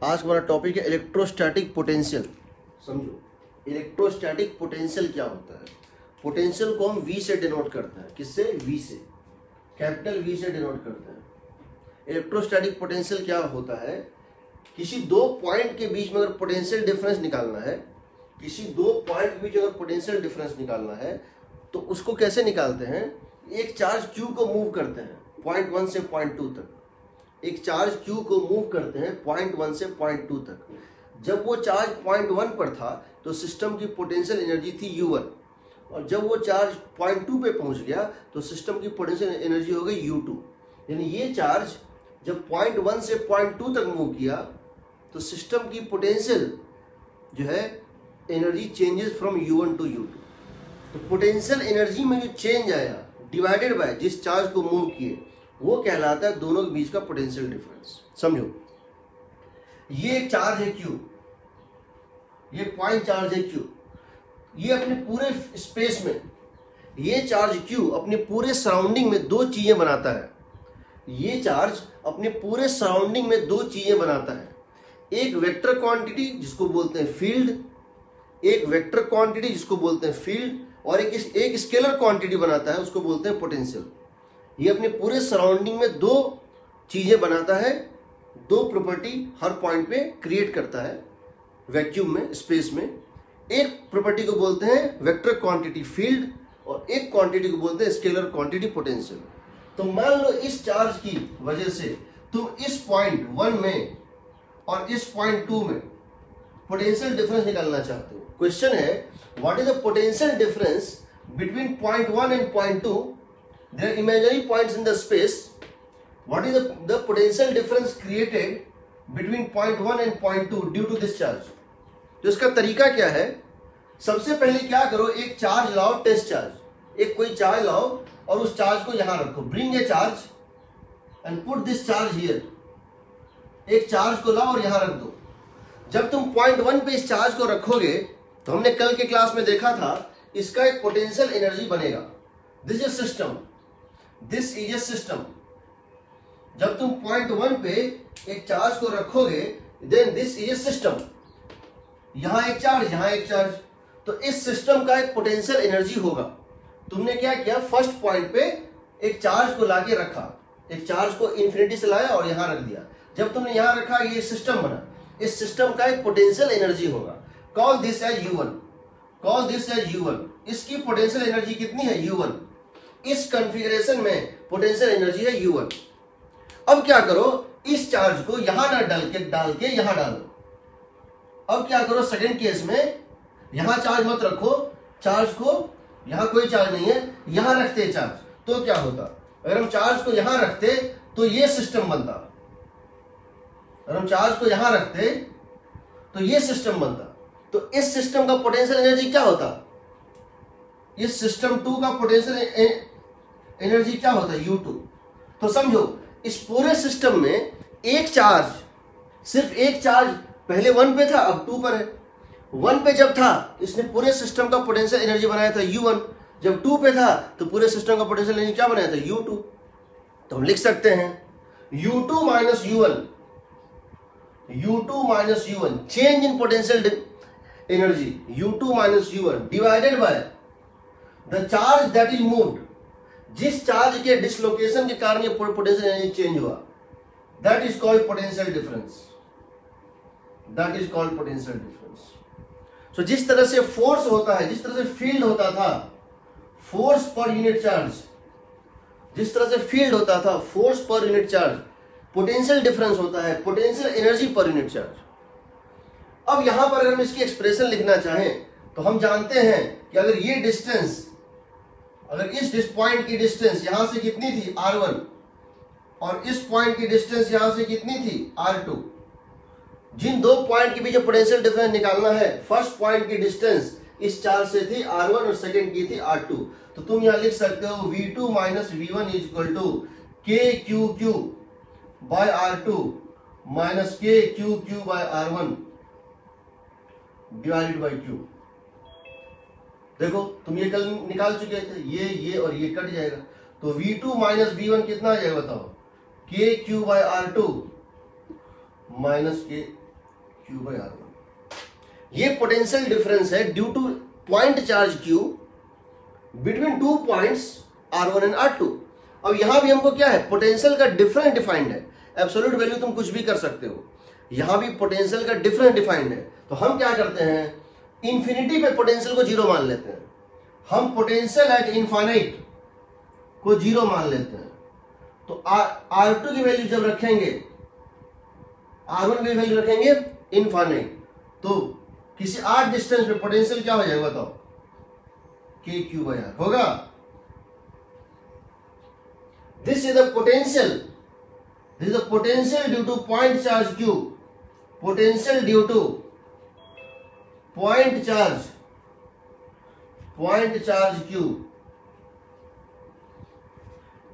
आज हमारा टॉपिक है इलेक्ट्रोस्टैटिक पोटेंशियल। समझो इलेक्ट्रोस्टैटिक पोटेंशियल क्या होता है। पोटेंशियल को हम V से डिनोट करते हैं। किससे? V से, कैपिटल V से डिनोट करते हैं। इलेक्ट्रोस्टैटिक पोटेंशियल क्या होता है? किसी दो पॉइंट के बीच में अगर पोटेंशियल डिफरेंस निकालना है, किसी दो पॉइंट के बीच अगर पोटेंशियल डिफरेंस निकालना है तो उसको कैसे निकालते हैं? एक चार्ज Q को मूव करते हैं पॉइंट 1 से पॉइंट 2 तक। एक चार्ज Q को मूव करते हैं पॉइंट 1 से पॉइंट 2 तक। जब वो चार्ज पॉइंट 1 पर था तो सिस्टम की पोटेंशियल एनर्जी थी U1, और जब वो चार्ज पॉइंट 2 पे पहुंच गया तो सिस्टम की पोटेंशियल एनर्जी हो गई U2। यानी ये चार्ज जब पॉइंट 1 से पॉइंट 2 तक मूव किया तो सिस्टम की पोटेंशियल जो है energy changes from U1 to U2। तो पोटेंशियल एनर्जी में जो चेंज आया डिवाइडेड बाय जिस चार्ज को मूव किए वो कहलाता है दोनों के बीच का पोटेंशियल डिफरेंस। समझो, ये एक चार्ज है Q, ये पॉइंट चार्ज है Q। ये अपने पूरे स्पेस में, ये चार्ज Q अपने पूरे सराउंडिंग में दो चीजें बनाता है। ये चार्ज अपने पूरे सराउंडिंग में दो चीजें बनाता है। एक वेक्टर क्वांटिटी जिसको बोलते हैं फील्ड, एक वेक्टर क्वांटिटी जिसको बोलते हैं फील्ड, और एक स्केलर क्वांटिटी बनाता है उसको बोलते हैं पोटेंशियल। ये अपने पूरे सराउंडिंग में दो चीजें बनाता है, दो प्रॉपर्टी हर पॉइंट पे क्रिएट करता है वैक्यूम में, स्पेस में। एक प्रॉपर्टी को बोलते हैं वेक्टर क्वांटिटी फील्ड और एक क्वांटिटी को बोलते हैं स्केलर क्वांटिटी पोटेंशियल। तो मान लो इस चार्ज की वजह से तुम इस पॉइंट 1 में और इस पॉइंट 2 में पोटेंशियल डिफरेंस निकालना चाहते हो। क्वेश्चन है what is the potential difference between point 1 and point 2? There are imaginary points in the space. What is the potential difference created between point 1 and point 2 due to this charge? तो इसका तरीका क्या है? सबसे पहले क्या करो, एक चार्ज लाओ, टेस्ट चार्ज। एक कोई चार्ज लाओ और उस चार्ज को यहां रखो। Bring a charge and put this charge here. एक चार्ज को लाओ और यहां रख दो। जब तुम पॉइंट 1 पे इस चार्ज को रखोगे तो हमने कल के क्लास में देखा था इसका एक पोटेंशियल एनर्जी बनेगा। This is system, this is a system. जब तुम पॉइंट 1 पे एक चार्ज को रखोगे then this is a system. यहां एक चार्ज, यहां एक चार्ज, तो इस सिस्टम का एक पोटेंशियल एनर्जी होगा। तुमने क्या किया, फर्स्ट पॉइंट पे एक चार्ज को लाके रखा, एक चार्ज को इन्फिनिटी से लाया और यहां रख दिया। जब तुमने यहां रखा ये सिस्टम बना, इस सिस्टम का एक पोटेंशियल एनर्जी होगा। Call this as U1, call this as U1। इसकी पोटेंशियल एनर्जी कितनी है? U1। इस कॉन्फ़िगरेशन में पोटेंशियल एनर्जी है U1। अब क्या करो, इस चार्ज को यहां ना डाल के यहां डालो। अब क्या करो, सेकंड केस में यहां चार्ज मत रखो, चार्ज को यहां कोई चार्ज नहीं है, यहां रखते चार्ज। तो क्या होता, अगर हम चार्ज को यहां रखते तो ये सिस्टम बनता। अगर हम चार्ज को यहां रखते तो ये सिस्टम बनता। तो इस सिस्टम का पोटेंशियल एनर्जी क्या होता? इस सिस्टम 2 का पोटेंशियल एनर्जी क्या होता है? U2। तो समझो इस पूरे सिस्टम में एक चार्ज, सिर्फ एक चार्ज पहले 1 पे था, अब 2 पर है। 1 पे जब था इसने पूरे सिस्टम का पोटेंशियल एनर्जी बनाया था U1। जब 2 पे था तो पूरे सिस्टम का पोटेंशियल एनर्जी क्या बनाया था? U2। तो हम लिख सकते हैं U2 minus U1, U2 minus U1, change in potential energy U2 minus U1 divided by the charge that is moved. जिस चार्ज के डिसलोकेशन के कारण ये पोटेंशियल एनर्जी चेंज हुआ, that is called potential difference, that is called potential difference. So जिस तरह से force होता है, जिस तरह से फील्ड होता था, फोर्स पर यूनिट चार्ज, जिस तरह से फील्ड होता था force per unit charge, potential difference होता है potential energy per unit charge. अब यहां पर अगर हम इसकी एक्सप्रेशन लिखना चाहें तो हम जानते हैं कि अगर ये डिस्टेंस, अगर इस पॉइंट की डिस्टेंस यहां से कितनी थी? R1, और इस पॉइंट की डिस्टेंस यहां से कितनी थी? R2। जिन दो पॉइंट के बीच पोटेंशियल डिफरेंस निकालना है, फर्स्ट पॉइंट की डिस्टेंस इस चार्ज से थी R1 और सेकंड की थी R2। तो तुम यहां लिख सकते हो V2 minus V1 is equal to KQQ by R2 minus KQQ by R1 divided by Q। देखो तुम ये कल निकाल चुके थे, ये और ये कट जाएगा तो V2 माइनस V1 कितना आ जाएगा बताओ? KQ by R2 minus Q by R1। ये पोटेंशियल डिफरेंस है due to point charge Q between 2 points R1 and R2। अब यहां भी हमको क्या है, पोटेंशियल का डिफरेंट डिफाइंड है। एब्सोल्यूट वैल्यू तुम कुछ भी कर सकते हो, यहां भी पोटेंशियल का डिफरेंट डिफाइंड है। तो हम क्या करते हैं, इंफिनिटी पे पोटेंशियल को जीरो मान लेते हैं। हम पोटेंशियल एट इनफाइनाइट को जीरो मान लेते हैं। तो R2 की वैल्यू जब रखेंगे, R1 की वैल्यू रखेंगे इनफाइनाइट, तो किसी आर डिस्टेंस पे पोटेंशियल क्या हो जाएगा बताओ, KQ by R होगा। This is the potential. This is the potential due to point charge Q. Potential due to point charge Q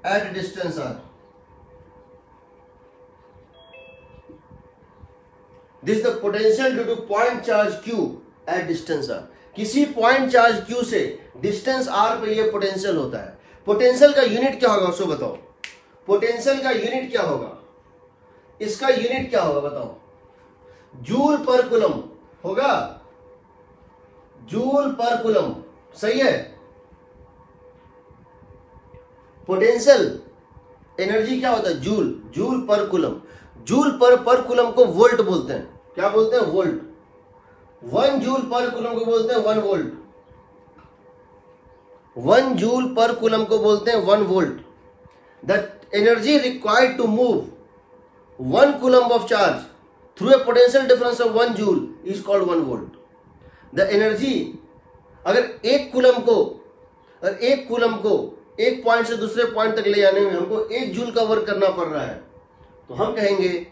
at distance R. This is the potential due to point charge Q at distance R. किसी point charge Q से distance R पे ये potential होता है। Potential का unit क्या होगा उसको बताओ, पोटेंशियल का यूनिट क्या होगा, इसका यूनिट क्या होगा बताओ, जूल पर कूलम होगा, जूल पर कूलम, सही है। पोटेंशियल एनर्जी क्या होता है, जूल, जूल पर कूलम। जूल पर कूलम को वोल्ट बोलते हैं, क्या बोलते हैं, वोल्ट। 1 जूल पर कूलम को बोलते हैं 1 वोल्ट। 1 जूल पर कूलम को बोलते हैं 1 volt. The energy required to move 1 coulomb of charge through a potential difference of 1 joule is called 1 volt. The energy, अगर एक कूलम को एक पॉइंट से दूसरे पॉइंट तक ले जाने में हमको 1 जूल का वर्क करना पड़ रहा है, तो हम कहेंगे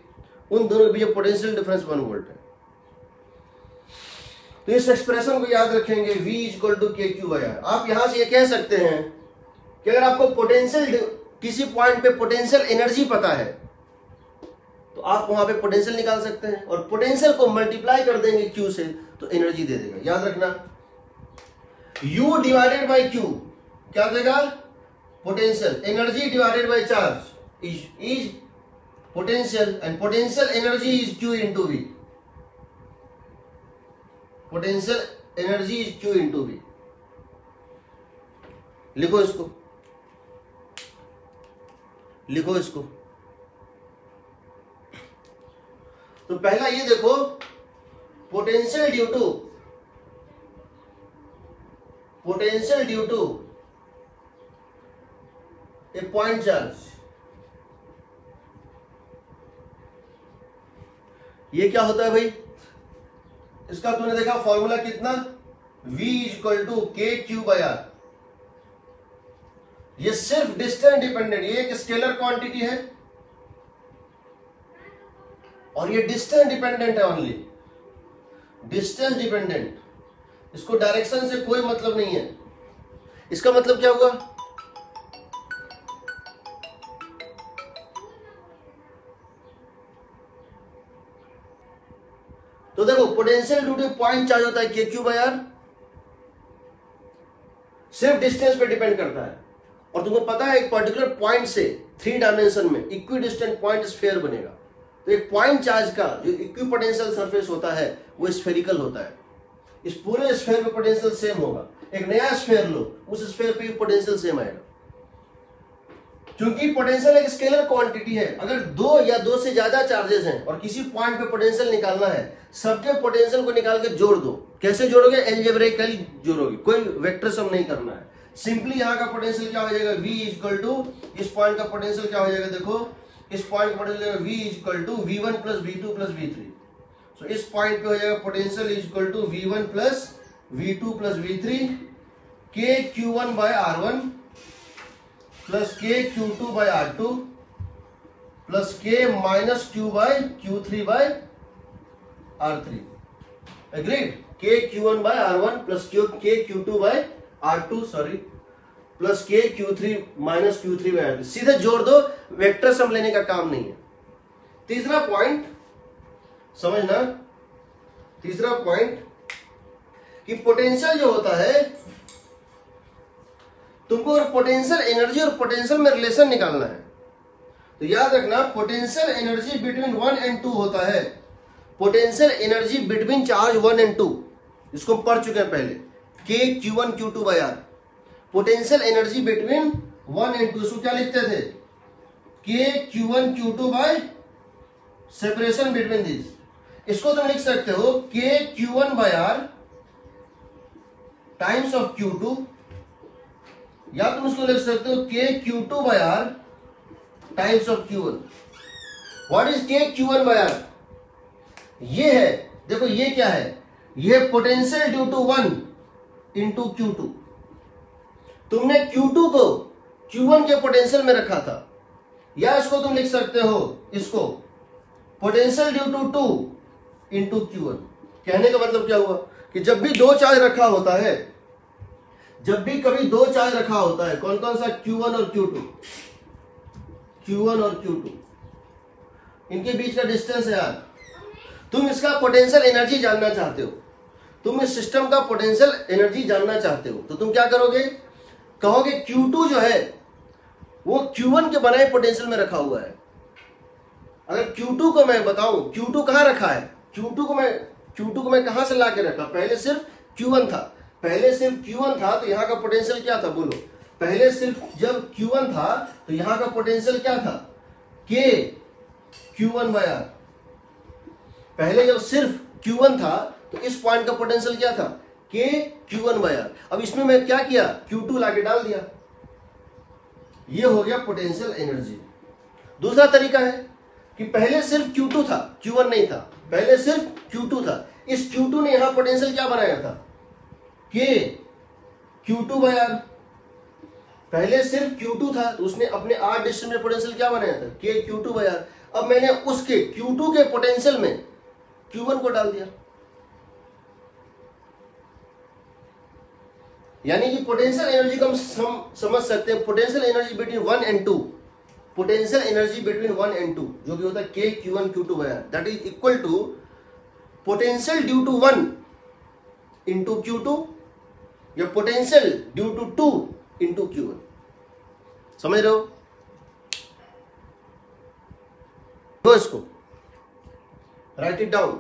उन दोनों के बीच पोटेंशियल डिफरेंस 1 वोल्ट है। तो इस एक्सप्रेशन को याद रखेंगे, V equal to KQ by R। आप यहां से ये कह सकते हैं कि अगर आपको पोटेंशियल, किसी पॉइंट पे पोटेंशियल एनर्जी पता है तो आप वहां पे पोटेंशियल निकाल सकते हैं, और पोटेंशियल को मल्टीप्लाई कर देंगे Q से तो एनर्जी दे देगा। याद रखना, U डिवाइडेड बाई Q क्या देगा, potential. Energy divided by charge is potential, and potential energy is Q into V। Potential energy is Q into V। लिखो इसको, लिखो इसको। तो पहला ये देखो, potential due to a point charge, ये क्या होता है भाई, इसका तूने देखा फॉर्मूला कितना, V equal to KQ by R। ये सिर्फ डिस्टेंस डिपेंडेंट, ये एक स्केलर क्वांटिटी है और ये डिस्टेंस डिपेंडेंट है, ओनली डिस्टेंस डिपेंडेंट। इसको डायरेक्शन से कोई मतलब नहीं है। इसका मतलब क्या हुआ, तो देखो potential due to point charge होता है KQ by R, सिर्फ डिस्टेंस पे डिपेंड करता है। और तुमको पता है एक पर्टिकुलर पॉइंट से 3 डायमेंशन में इक्वी डिस्टेंट पॉइंट स्फीयर बनेगा। तो एक पॉइंट चार्ज का जो इक्वी पोटेंशियल सरफेस होता है वो स्फेरिकल होता है। इस पूरे स्फीयर पे पोटेंशियल सेम होगा। एक नया स्फीयर लो, उस स्फीयर पे पोटेंशियल सेम आएगा, क्योंकि पोटेंशियल एक स्केलर क्वांटिटी है। अगर 2 या 2 से ज्यादा चार्जेस हैं और किसी पॉइंट पे पोटेंशियल निकालना है, सबके पोटेंशियल को निकाल के जोड़ दो। कैसे जोड़ोगे, अलजेब्रिकली जोड़ोगे, कोई वेक्टर सम नहीं करना है। सिंपली यहाँ का पोटेंशियल क्या हो जाएगा, V इक्वल टू, इस पॉइंट का पोटेंशियल क्या हो जाएगा, देखो इस पॉइंट का potential V equal to V1 plus V2 plus V3। So इस पॉइंट पे हो जाएगा potential equal to V1 plus V2 plus V3 KQ1 by R1 plus KQ2 by R2 plus K minus Q by Q3 by R3। Agreed, KQ1 by R1 plus KQ2 by R2 sorry plus KQ3 minus Q3 by R3। सीधे जोड़ दो, vector sum लेने का काम नहीं है। तीसरा point समझना, तीसरा पॉइंट कि पोटेंशियल जो होता है, तुमको पोटेंशियल एनर्जी और पोटेंशियल में रिलेशन निकालना है। तो याद रखना, पोटेंशियल एनर्जी बिटवीन 1 and 2 होता है। Potential energy between charge 1 and 2, इसको हम पढ़ चुके हैं पहले, K Q1 Q2 by R. Potential energy between 1 and 2, इसको क्या लिखते थे, के Q1 Q2 bye separation between this. इसको तुम लिख सकते हो के Q1 bye R times of Q2, या तुम इसको लिख सकते हो K Q2 by R times of Q1। What is K Q1 bye are? ये है, देखो ये क्या है, ये potential due to 1 into Q2। तुमने Q2 को Q1 के पोटेंशियल में रखा था, या इसको तुम लिख सकते हो, इसको potential due to 2 into Q1। कहने का मतलब क्या हुआ कि जब भी दो चार्ज रखा होता है, जब भी कभी दो चार्ज रखा होता है, कौन कौन सा, Q1 और Q2, Q1 और Q2, इनके बीच का डिस्टेंस है यार। तुम इसका पोटेंशियल एनर्जी जानना चाहते हो, तुम इस सिस्टम का पोटेंशियल एनर्जी जानना चाहते हो, तो तुम क्या करोगे, कहोगे Q2 जो है वो Q1 के बनाए पोटेंशियल में रखा हुआ है। अगर Q2 को मैं बताऊं, Q2 कहां रखा है, Q2 को मैं कहां से लाके रखा, पहले सिर्फ Q1 था, पहले सिर्फ Q1 था, तो यहां का पोटेंशियल क्या था, बोलो, पहले सिर्फ जब Q1 था तो यहां का पोटेंशियल क्या था, के Q1 बाय आर। पहले जब सिर्फ Q1 था तो इस पॉइंट का पोटेंशियल क्या था, के Q1 बाय आर। अब इसमें मैं क्या किया, Q2 लाके डाल दिया, ये हो गया पोटेंशियल एनर्जी। दूसरा तरीका है कि पहले सिर्फ Q2 था, Q1 नहीं था, पहले सिर्फ Q2 था, इस Q2 ने यहां पोटेंशियल क्या बनाया था, के Q2 बाय आर। पहले सिर्फ Q2 था तो उसने अपने आर डिस्टेंस में पोटेंशियल क्या बनाया था, के Q2 बाय आर। अब मैंने उसके Q2 के पोटेंशियल में Q1 को डाल दिया, यानी कि पोटेंशियल एनर्जी को हम समझ सकते हैं, potential energy between 1 and 2, potential energy between 1 and 2 जो कि होता है K Q1 Q2 by R, that is equal to potential due to 1 into Q2 या potential due to 2 into Q1। समझ रहे हो, तो इसको right it down,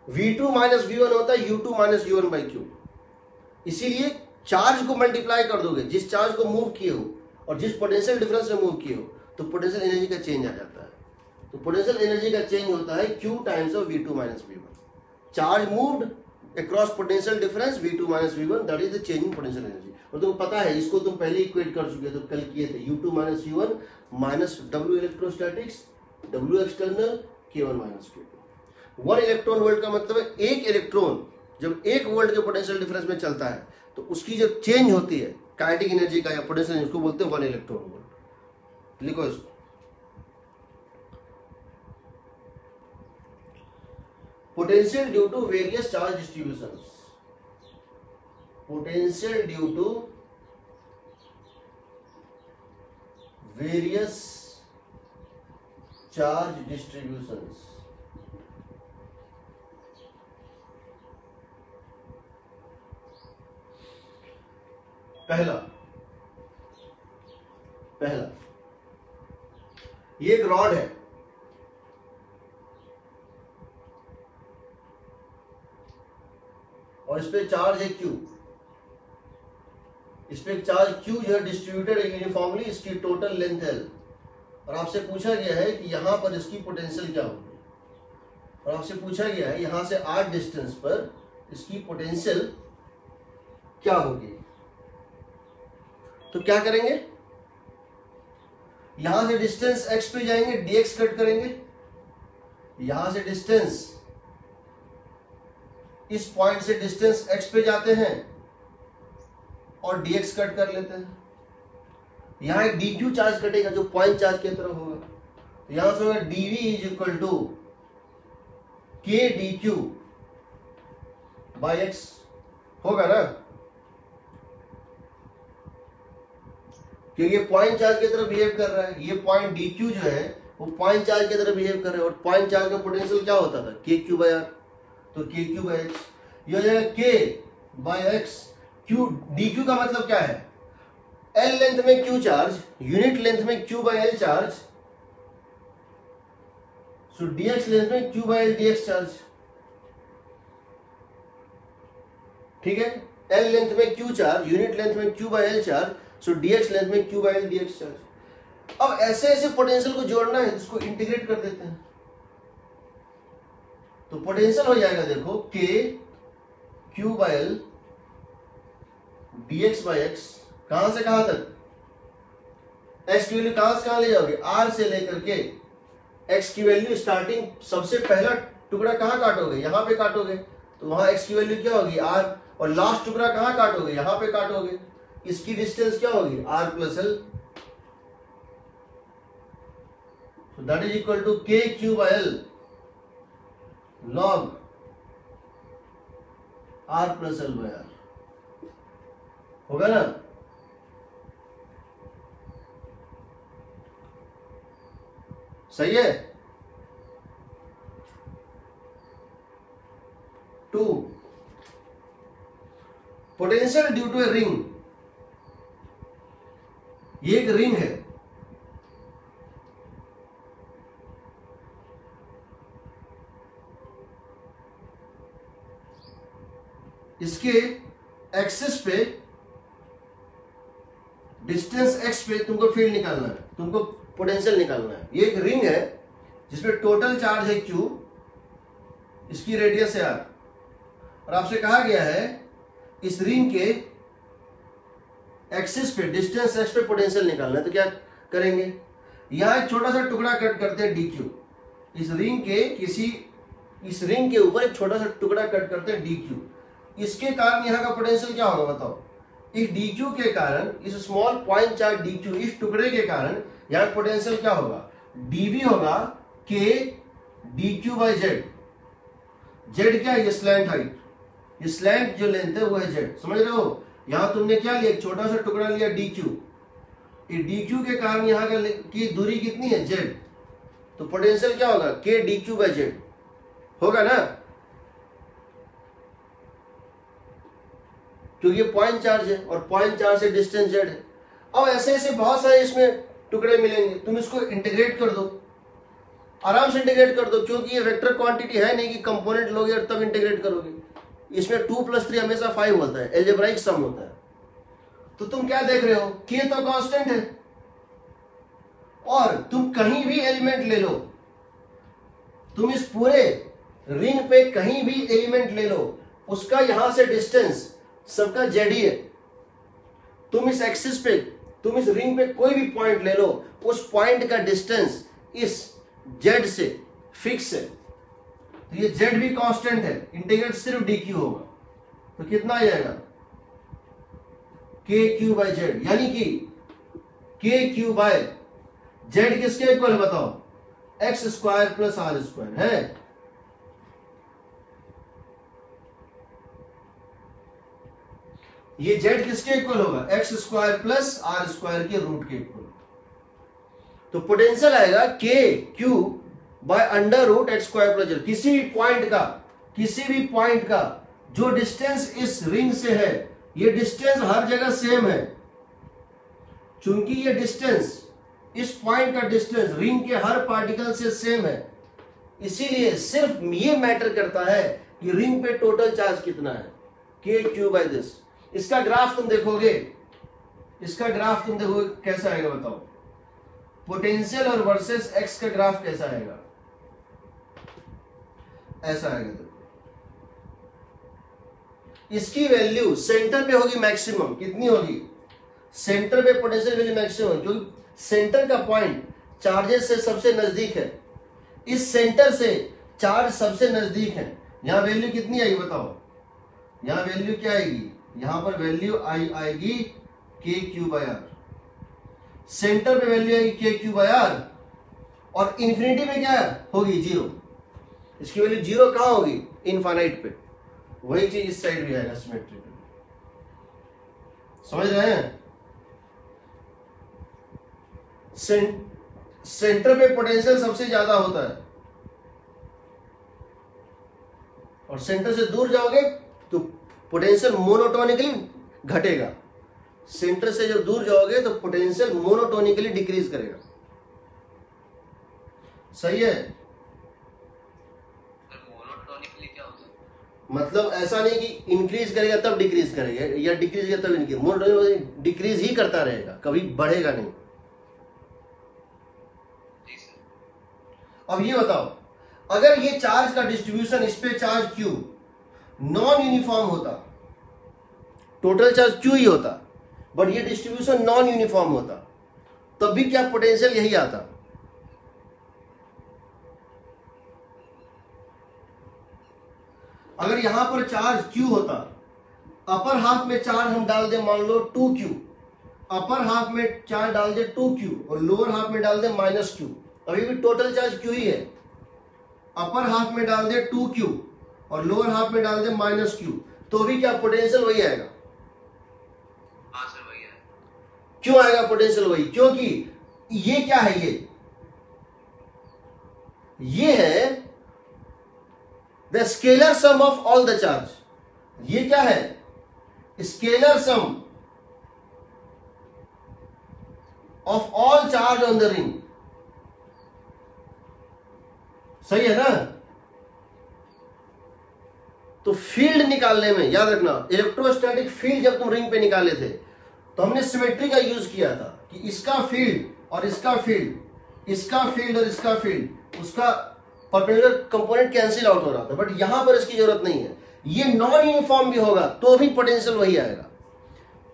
V2 minus V1 होता है U2 minus U1 by Q। इसीलिए चार्ज को मल्टीप्लाई कर दोगे, जिस चार्ज को मूव किए हो और जिस पोटेंशियल डिफरेंस में मूव किए हो, तो पोटेंशियल एनर्जी का चेंज आ जाता है। तो पोटेंशियल एनर्जी का चेंज होता है Q times of V2 minus V1। Charge moved across potential difference V2 minus V1, that is the change in potential energy. और तुमको पता है, इसको तुम पहले इक्वेट कर चुके हो, तो कल किए थे, U2 minus U1 minus W electrostatics, W external, K1 minus K2। 1 electron volt का मतलब है एक इलेक्ट्रॉन जब 1 वोल्ट के पोटेंशियल डिफरेंस में चलता है तो उसकी जो चेंज होती है काइनेटिक एनर्जी का या पोटेंशियल एनर्जी, उसको बोलते हैं 1 इलेक्ट्रॉन वोल्ट। लिखो इसको, potential due to various charge distributions, potential due to various charge distributions. पहला ये एक रॉड है, और इस पे चार्ज है Q, इस पे चार्ज Q जो है डिस्ट्रीब्यूटेड यूनिफॉर्मली, इसकी टोटल लेंथ L, और आपसे पूछा गया है कि यहां पर इसकी पोटेंशियल क्या होगी, और आपसे पूछा गया है यहां से r डिस्टेंस पर इसकी पोटेंशियल क्या होगी। तो क्या करेंगे, यहां से डिस्टेंस x पे जाएंगे, dx कट करेंगे, यहां से डिस्टेंस, इस पॉइंट से डिस्टेंस x पे जाते हैं और dx कट कर लेते हैं। यहां एक dq चार्ज कटेगा जो पॉइंट चार्ज की तरह होगा, तो यहां से होगा dv is equal to k dq by x, होगा ना, क्योंकि ये पॉइंट चार्ज की तरह बिहेव कर रहा है। ये पॉइंट dq जो है वो पॉइंट चार्ज की तरह बिहेव कर रहा है, और पॉइंट चार्ज का पोटेंशियल क्या होता था, kq बाय r, तो kq बाय x, ये हो जाएगा k by x। q dq का मतलब क्या है, l लेंथ में q चार्ज, यूनिट लेंथ में q by l charge, so dx length में q by L dx charge, ठीक है। l लेंथ में q चार्ज, यूनिट लेंथ में q by L charge, so dx length में q by L dx charge. अब ऐसे ऐसे पोटेंशियल को जोड़ना है, इसको इंटीग्रेट कर देते हैं, तो पोटेंशियल हो जाएगा देखो k q by L dx by x, कहां से कहां तक, x की वैल्यू कहां से कहां ले जाओगे, r से लेकर के x की वैल्यू स्टार्टिंग सबसे पहला टुकड़ा कहां काटोगे, यहां पे काटोगे, तो वहां x की वैल्यू क्या होगी r, और लास्ट टुकड़ा कहां काटोगे, यहां पे काटोगे, इसकी डिस्टेंस क्या होगी r plus L, so that is equal to k q by l log r plus l by r, होगा ना। सही है। 2 potential due to a ring, ये एक रिंग है, इसके एक्सिस पे डिस्टेंस x पे तुमको फील्ड निकालना है, तुमको पोटेंशियल निकालना है। ये एक रिंग है जिसमें टोटल चार्ज है q, इसकी रेडियस है r, और आपसे कहा गया है इस रिंग के एक्सिस पे डिस्टेंस x पे पोटेंशियल निकालना है। तो क्या करेंगे, यहां एक छोटा सा टुकड़ा कट करते हैं dq, इस रिंग के ऊपर एक छोटा सा टुकड़ा कट करते हैं dq, इसके कारण यहां का पोटेंशियल क्या होगा बताओ, इस dq के कारण, इस स्मॉल पॉइंट चार्ज dq, इस टुकड़े के कारण यहां पोटेंशियल क्या होगा, dv होगा k dq by z। z क्या है, ये स्लैंट हाइट, ये स्लैंट जो लेंथ है वो है z, समझ रहे हो। यहां तुमने क्या लिया, एक छोटा सा टुकड़ा लिया dq, ये dq के कारण यहां की दूरी कितनी है z, तो पोटेंशियल क्या होगा k dq बाय z होगा ना, क्योंकि ये पॉइंट चार्ज है और पॉइंट चार्ज से डिस्टेंस z है। अब ऐसे ऐसे बहुत सारे इसमें टुकड़े मिलेंगे, तुम इसको इंटीग्रेट कर दो, आराम से इंटीग्रेट कर दो, क्योंकि ये वेक्टर क्वांटिटी है नहीं कि कंपोनेंट लोगे और तब इंटीग्रेट करोगे। इसमें 2 + 3 हमेशा 5 होता है, एल्जेब्राइक सम होता है। तो तुम क्या देख रहे हो, k तो कांस्टेंट है, और तुम कहीं भी एलिमेंट ले लो, तुम इस पूरे रिंग पे कहीं भी एलिमेंट ले लो, उसका यहां से डिस्टेंस सबका z ही है। तुम इस एक्सिस पे, तुम इस रिंग पे कोई भी पॉइंट ले लो, उस पॉइंट का डिस्टेंस इस z से फिक्स है, तो ये z भी कांस्टेंट है, इंटीग्रेट सिर्फ dq होगा, तो कितना आ जाएगा kq बाय z, यानी कि kq बाय z किसके इक्वल है बताओ, x² प्लस r² है। ये z किसके इक्वल होगा, x² प्लस r² के रूट के इक्वल। तो पोटेंशियल आएगा k q by √x² plus z, किसी भी पॉइंट का जो डिस्टेंस इस रिंग से है, ये डिस्टेंस हर जगह सेम है, चूंकि ये डिस्टेंस, इस पॉइंट का डिस्टेंस रिंग के हर पार्टिकल से सेम है, इसीलिए सिर्फ ये मैटर करता है कि रिंग पे टोटल चार्ज कितना है, k q बाय दिस। इसका ग्राफ तुम देखोगे, कैसा आएगा बताओ, पोटेंशियल और वर्सेस x का ग्राफ कैसा आएगा, ऐसा आएगा। देखो इसकी वैल्यू सेंटर पे होगी मैक्सिमम, कितनी होगी, सेंटर पे पोटेंशियल वैल्यू मैक्सिमम, क्योंकि सेंटर का पॉइंट चार्जेस से सबसे नजदीक है, इस सेंटर से चार्ज सबसे नजदीक है। यहां वैल्यू कितनी आएगी बताओ, यहां वैल्यू क्या आएगी, यहां पर वैल्यू आएगी kq बाय r, सेंटर पे वैल्यू आएगी kq बाय r, और इंफिनिटी में क्या होगी 0, इसकी वैल्यू 0 कहां होगी, इनफाइनाइट पे। वही चीज इस साइड भी आएगा सिमेट्री पे, समझ रहे हैं। सेंटर पे पोटेंशियल सबसे ज्यादा होता है, और सेंटर से दूर जाओगे तो पोटेंशियल मोनोटोनिकली घटेगा, सेंटर से जब दूर जाओगे तो पोटेंशियल मोनोटोनिकली डिक्रीज करेगा, सही है। मोनोटोनिकली क्या होता है? मतलब ऐसा नहीं कि इंक्रीज करेगा तब डिक्रीज करेगा या डिक्रीज करेगा तब इंक्रीज, मोनोटोनिक डिक्रीज ही करता रहेगा, कभी बढ़ेगा नहीं। जी सर। अब ये बताओ, अगर ये चार्ज का डिस्ट्रीब्यूशन इस पे चार्ज Q नॉन यूनिफॉर्म होता, टोटल चार्ज Q ही होता, बट ये डिस्ट्रीब्यूशन नॉन यूनिफॉर्म होता, तब भी क्या पोटेंशियल यही आता? अगर यहां पर चार्ज Q होता, अपर हाफ में चार्ज हम डाल दे मान लो 2Q, अपर हाफ में चार्ज डाल दे 2Q और लोअर हाफ में डाल दे -Q, अभी भी टोटल चार्ज Q ही है। अपर हाफ में डाल दे 2Q और लोअर हाफ में डाल दे -Q, तो भी क्या पोटेंशियल वही आएगा? हाँ सर वही है। क्यों आएगा पोटेंशियल वही? क्योंकि ये क्या है, ये है the scalar sum of all the charge. ये क्या है? Scalar sum of all charge on the ring. सही है ना? तो फील्ड निकालने में याद रखना, इलेक्ट्रोस्टैटिक फील्ड जब तुम रिंग पे निकाले थे तो हमने सिमेट्री का यूज किया था कि इसका फील्ड और इसका फील्ड, इसका फील्ड और इसका फील्ड, उसका परपेंडिकुलर कंपोनेंट कैंसिल आउट हो रहा था, बट यहां पर इसकी जरूरत नहीं है। ये नॉन यूनिफॉर्म भी होगा तो भी पोटेंशियल वही आएगा।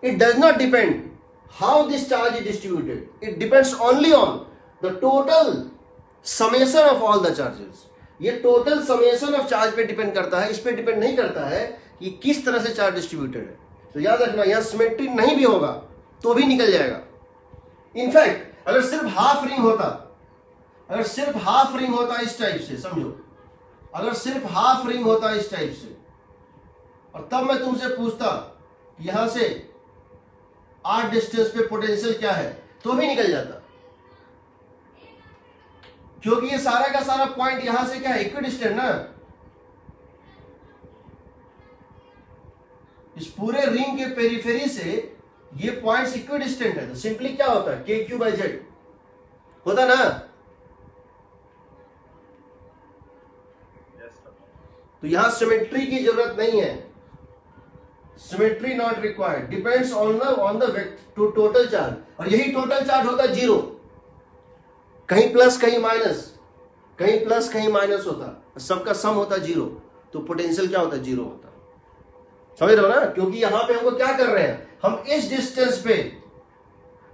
It does not depend how this charge is distributed, it depends only on the total summation of all the charges. ये टोटल समेशन ऑफ चार्ज पे डिपेंड करता है, इस पे डिपेंड नहीं करता है कि किस तरह से चार्ज डिस्ट्रीब्यूटेड है। तो याद रखना, यहां सिमेट्री नहीं भी होगा तो भी निकल जाएगा। इनफैक्ट अगर सिर्फ हाफ रिंग होता, अगर सिर्फ हाफ रिंग होता इस टाइप से, समझो, अगर सिर्फ हाफ रिंग होता इस टाइप से, और तब मैं तुमसे पूछता यहां से आर डिस्टेंस पे पोटेंशियल क्या है, तो भी निकल जाता, क्योंकि ये सारा का सारा पॉइंट यहां से क्या है, इक्विडिस्टेंट ना। इस पूरे रिंग के पेरिफेरी से ये पॉइंट्स इक्विडिस्टेंट है, तो सिंपली क्या होता है, KQ/Z होता ना। तो यहां सिमेट्री की जरूरत नहीं है, symmetry not required, depends on the vector total charge, और यही टोटल चार्ज होता है 0, कहीं प्लस कहीं माइनस, कहीं प्लस कहीं माइनस होता, सबका सम होता 0, तो पोटेंशियल क्या होता है, 0 होता। समझ रहे हो ना? क्योंकि यहां पे हमको क्या कर रहे हैं, हम इस डिस्टेंस पे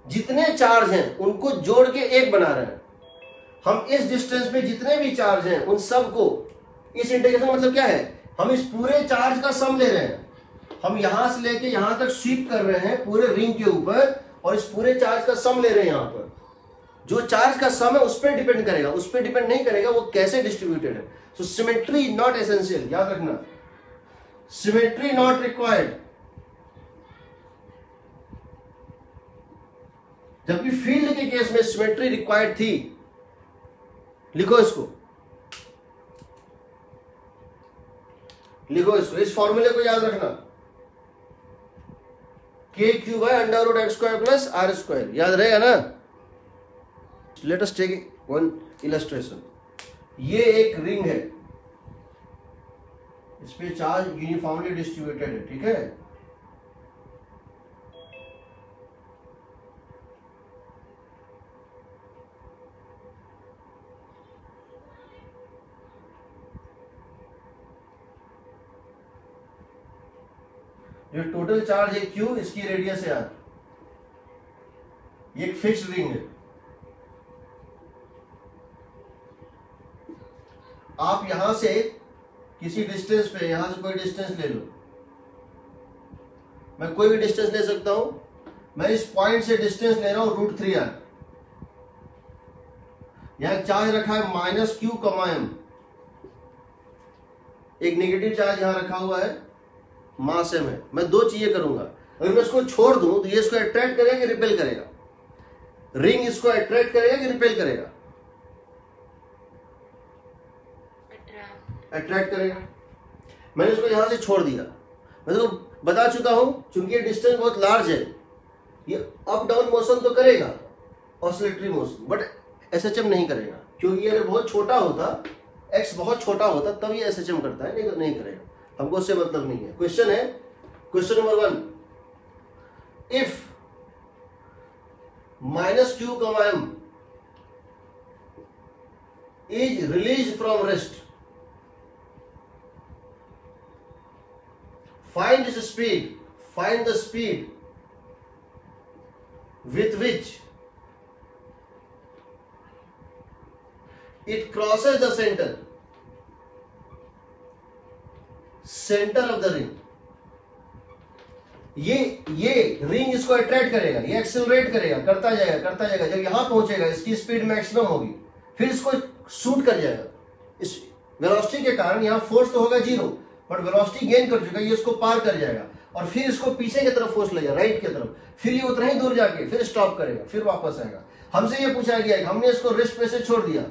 जितने चार्ज हैं उनको जोड़ के एक बना रहे हैं। हम इस डिस्टेंस पे जितने भी चार्ज हैं उन सबको, इस इंटीग्रेशन मतलब क्या है, हम इस पूरे चार्ज का सम ले रहे हैं। हम यहां से लेके यहां तक स्वीप कर रहे हैं पूरे रिंग के ऊपर, और इस पूरे चार्ज का सम ले रहे हैं। यहां पर जो चार्ज का सम है उस पर डिपेंड करेगा, उस पर डिपेंड नहीं करेगा वो कैसे डिस्ट्रीब्यूटेड है। सो सिमेट्री नॉट एसेंशियल, याद रखना, सिमेट्री नॉट रिक्वायर्ड। जबकि फील्ड के केस में सिमेट्री रिक्वायर्ड थी। लिखो इसको, लिखो इसको, इस फॉर्मूले को याद रखना, KQ/√x² + R², याद रहेगा ना। Let us take one illustration. ये एक रिंग है, इस पे चार्ज यूनिफॉर्मली डिस्ट्रीब्यूटेड है, ठीक है। ये टोटल चार्ज है Q, इसकी रेडियस है R, ये एक फिक्स्ड रिंग है। आप यहां से किसी डिस्टेंस पे, यहां से कोई डिस्टेंस ले लो, मैं कोई भी डिस्टेंस ले सकता हूं। मैं इस पॉइंट से डिस्टेंस ले रहा हूं √3r। यहां चार्ज रखा है -Q, एक नेगेटिव चार्ज यहां रखा हुआ है, मास m है। मैं दो चीजें करूंगा, अगर मैं इसको छोड़ दूं तो ये इसको अट्रैक्ट करेगा कि रिपेल करेगा, रिंग इसको अट्रैक्ट करेगा कि रिपेल करेगा, अट्रैक्ट करेगा। मैंने इसको यहां से छोड़ दिया, मैं तो बता चुका हूं, चूंकि ये डिस्टेंस बहुत लार्ज है, ये अप डाउन मोशन तो करेगा, ऑसिलेटरी मोशन, बट SHM नहीं करेगा, क्योंकि अगर बहुत छोटा होता x बहुत छोटा होता तब ये SHM करता है, नहीं तो नहीं करेगा, हमको उससे मतलब नहीं है। क्वेश्चन है, question number 1, if -q, m is released from rest, find the speed with which it crosses the center of the ring। ये रिंग इसको अट्रैक्ट करेगा, ये एक्सेलरेट करेगा, करता जाएगा, जब यहां पहुंचेगा इसकी स्पीड मैक्सिमम होगी, फिर इसको शूट कर जाएगा। इस वेलोसिटी के कारण यहां फोर्स तो होगा 0, बट वेलोसिटी गेन कर चुका है, ये इसको पार कर जाएगा और फिर इसको पीछे की तरफ फोर्स लगेगा, राइट की तरफ, फिर ये उतना ही दूर जाके फिर स्टॉप करेगा, फिर वापस आएगा। हमसे ये पूछा गया है, हमने इसको रेस्ट पे से छोड़ दिया,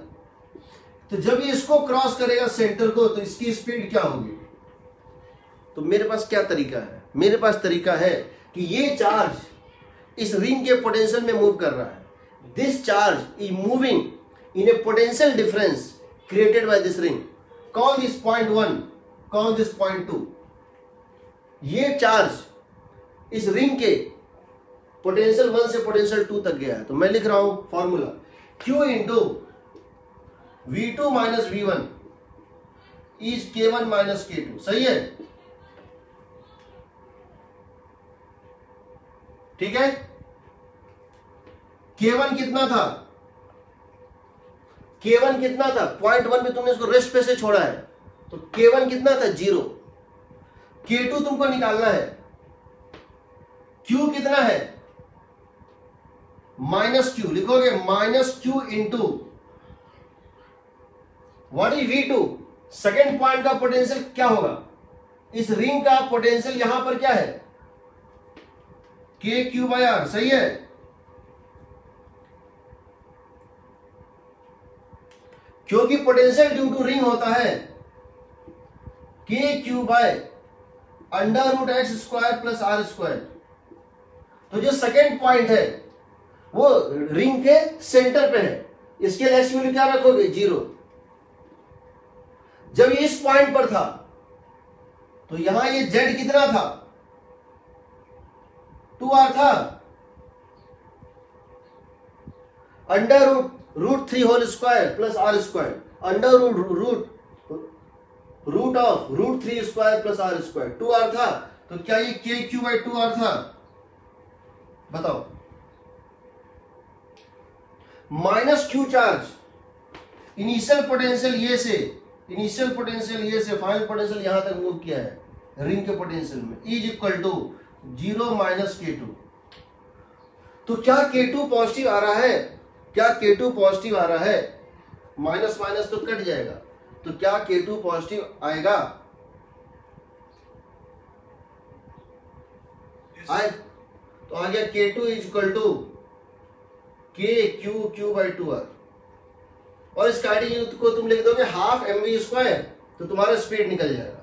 तो जब ये इसको क्रॉस करेगा सेंटर को, तो इसकी स्पीड क्या होगी? तो मेरे पास क्या तरीका है? मेरे पास तरीका है कि ये चार्ज इस रिंग के पोटेंशियल में मूव कर रहा है, this charge is moving in A potential difference created by this ring, call this point 1, call this point 2। ये चार्ज इस रिंग के पोटेंशियल 1 से पोटेंशियल 2 तक गया है, तो मैं लिख रहा हूं formula Q into V2 minus V1 is K1 minus K2। सही है, ठीक है। K1 कितना था? K1 कितना था? पॉइंट 1 में तुमने इसको रेस्ट पे से छोड़ा है, तो K1 कितना था? 0। K2 तुमको निकालना है, Q कितना है? माइनस Q, लिखोगे minus Q into what is V2, second point का पोटेंशियल क्या होगा? इस रिंग का पोटेंशियल यहां पर क्या है? KQ/R। सही है, क्योंकि पोटेंशियल ड्यू टू रिंग होता है KQ/√x² प्लस R²। तो जो सेकेंड पॉइंट है वो रिंग के सेंटर पे है, इसके लिए x वैल्यू क्या रखोगे? 0। जब ये इस पॉइंट पर था तो यहां ये z कितना था? 2r था, √3² plus R², root of √3² plus R², 2r था, तो क्या ये KQ/2r था? बताओ। Minus Q charge initial potential ये से फाइनल पोटेंशियल यहां तक मूव किया है रिंग के पोटेंशियल में, is equal to 0 minus K2। तो क्या K2 पॉजिटिव आ रहा है? क्या K2 पॉजिटिव आ रहा है? माइनस माइनस तो कट जाएगा, तो क्या K2 पॉजिटिव आएगा? आए तो आ गया K2 is equal to KQ/2R, और इस कार्डिक को तुम लिख दोगे हाफ mv², तो तुम्हारा स्पीड निकल जाएगा।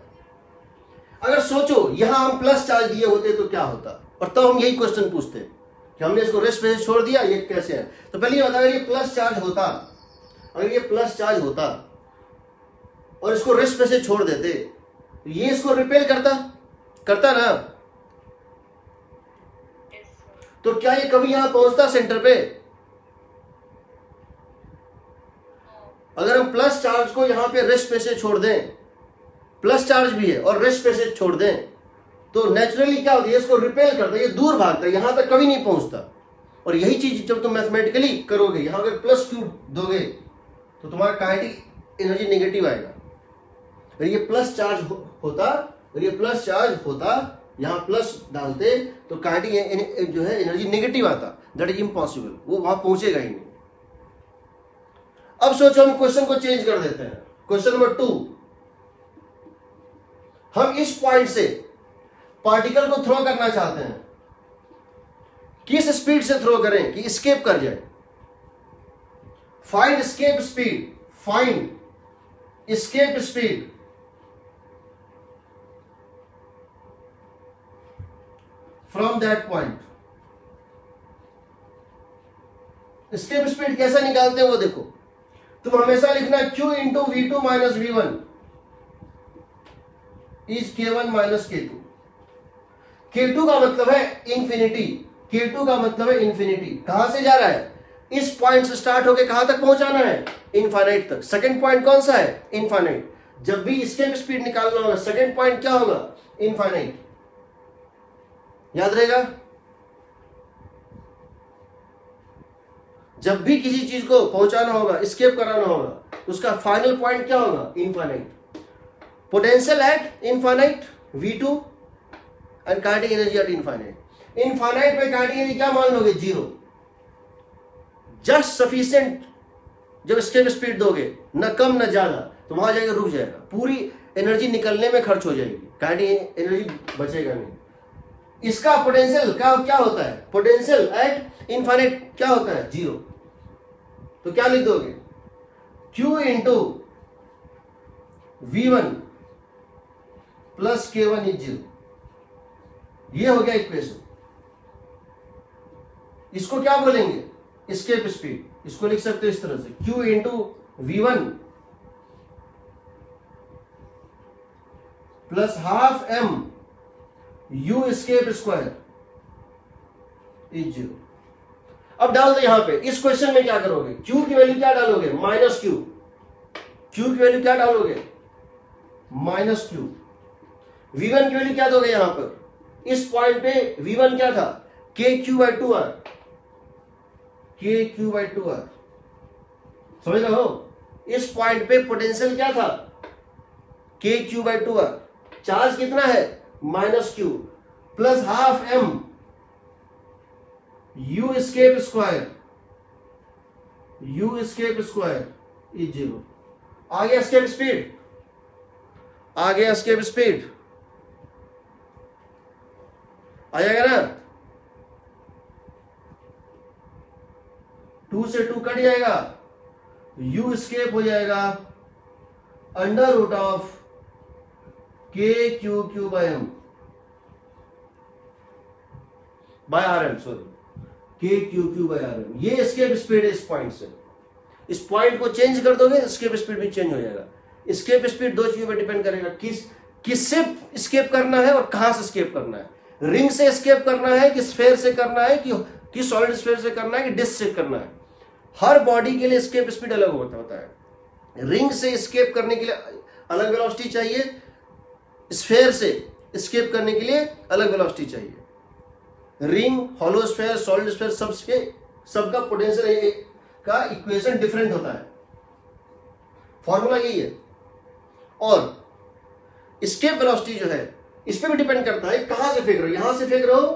अगर सोचो यहां हम प्लस चार्ज दिए होते तो क्या होता, और तब हम यही क्वेश्चन पूछते कि हमने इसको रेस्ट पे छोड़ दिया, ये कैसे है? तो पहले ये बता, अगर ये प्लस चार्ज होता, अगर ये प्लस चार्ज होता और इसको रेस्ट पे से छोड़ देते, तो ये इसको रिपेल करता ना, तो क्या ये कभी यहां पहुंचता सेंटर पे? अगर हम प्लस चार्ज को यहां पे रेस्ट पे से छोड़ दें, प्लस चार्ज भी है और रेस्ट पे से छोड़ दें, तो नेचुरली क्या होता है? इसको रिपेल करता है, ये दूर भागता है, यहां तक कभी नहीं पहुंचता। और यही चीज जब तुम मैथमेटिकली करोगे, यहां अगर प्लस Q दोगे तो तुम्हारा काइनेटिक एनर्जी नेगेटिव आएगा। अगर ये प्लस चार्ज होता, यहां प्लस डालते तो काइनेटिक जो है एनर्जी नेगेटिव आता, दैट इज इम्पॉसिबल, वो वहां पहुंचेगा ही नहीं। अब सोचो हम क्वेश्चन को चेंज कर देते हैं। क्वेश्चन नंबर 2, हम इस पॉइंट से पार्टिकल को थ्रो करना चाहते हैं, किस स्पीड से थ्रो करें कि एस्केप कर जाए? Find escape speed from that point. Escape speed कैसे निकालते हैं वो देखो। तुम हमेशा लिखना q into v2 minus v1 is k1 minus k2। k2 का मतलब है इंफिनिटी, k2 का मतलब है इंफिनिटी। कहां से जा रहा है? इस पॉइंट से स्टार्ट होके कहां तक पहुंचाना है? इनफाइनाइट तक। सेकंड पॉइंट कौन सा है? इनफाइनाइट। जब भी इसके स्पीड निकालना होगा सेकंड पॉइंट क्या होगा? इनफाइनाइट। याद रहेगा? जब भी किसी चीज को पहुंचाना होगा, एस्केप कराना होगा, उसका फाइनल पॉइंट क्या होगा? Infinite. Potential at infinite v2 and kinetic energy at infinite. Infinite में काइनेटिक एनर्जी क्या मान लोगे? 0। Just sufficient. जब एस्केप स्पीड दोगे, न कम न ज्यादा, तो वहां जाकर रुक जाएगा, पूरी एनर्जी निकलने में खर्च हो जाएगी, काइनेटिक एनर्जी बचेगा नहीं। इसका पोटेंशियल क्या होता है? पोटेंशियल एट इनफाइनाइट क्या होता है? 0। तो क्या लिख दोगे? q into v1 plus k1 is 0। ये हो गया इक्वेशन। इसको क्या बोलेंगे? Escape speed. इसको लिख सकते हो इस तरह से, q into v1 plus half m u escape square is 0। अब डाल दो यहां पे। इस क्वेश्चन में क्या करोगे? q की वैल्यू क्या डालोगे? Minus q। q की वैल्यू क्या डालोगे? Minus q। v1 की वैल्यू क्या दोगे यहां पर? इस पॉइंट पे v1 क्या था? kq/2r। kq/2r समझ रहे हो? इस पॉइंट पे पोटेंशियल क्या था? kq/2r। चार्ज कितना है? Minus q plus half m u escape square is 0। आ गया एस्केप स्पीड, आ गया एस्केप स्पीड, आ जाएगा ना? 2 से 2 कट जाएगा, u एस्केप हो जाएगा under root of k/m by rm, sorry k/m। ये एस्केप स्पीड है इस पॉइंट से। इस पॉइंट को चेंज कर दोगे, एस्केप स्पीड भी चेंज हो जाएगा। एस्केप स्पीड दो चीजों पर डिपेंड करेगा, किससे एस्केप करना है और कहां से एस्केप करना है। रिंग से एस्केप करना है कि स्फेयर से करना है कि सॉलिड स्फेयर से करना है कि डिस्क से करना है। हर बॉडी के लिए एस्केप स्पीड अलग होता है। रिंग से एस्केप करने के लिए अलग वेलोसिटी चाहिए, स्फेयर से एस्केप करने के लिए अलग वेलोसिटी चाहिए। Ring, hollow sphere, solid sphere, सबका पोटेंशियल का इक्वेशन डिफरेंट होता है। फॉर्मूला यही है। और एस्केप वेलोसिटी जो है इस पे भी डिपेंड करता है कहां से फेंक रहे हो। यहां से फेंक रहे हो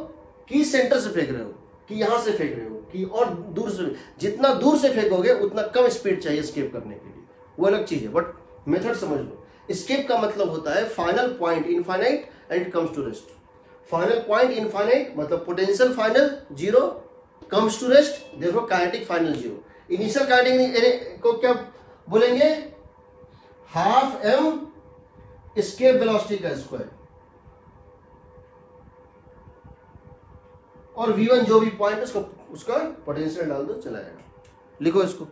कि सेंटर से फेंक रहे हो कि यहां से फेंक रहे हो कि और दूर से। जितना दूर से फेंकोगे उतना कम स्पीड चाहिए एस्केप करने के लिए, वो अलग चीज है। बट मेथड समझ लो। एस्केप का मतलब होता है final point infinite and it comes to rest. Final point infinite मतलब potential final 0 comes to rest, देखो काइनेटिक फाइनल 0। इनिशियल काइनेटिक को क्या बोलेंगे? हाफ m एस्केप वेलोसिटी का स्क्वायर, और v1 जो भी पॉइंट है उसका पोटेंशियल डाल दो, चला जाएगा। लिखो इसको।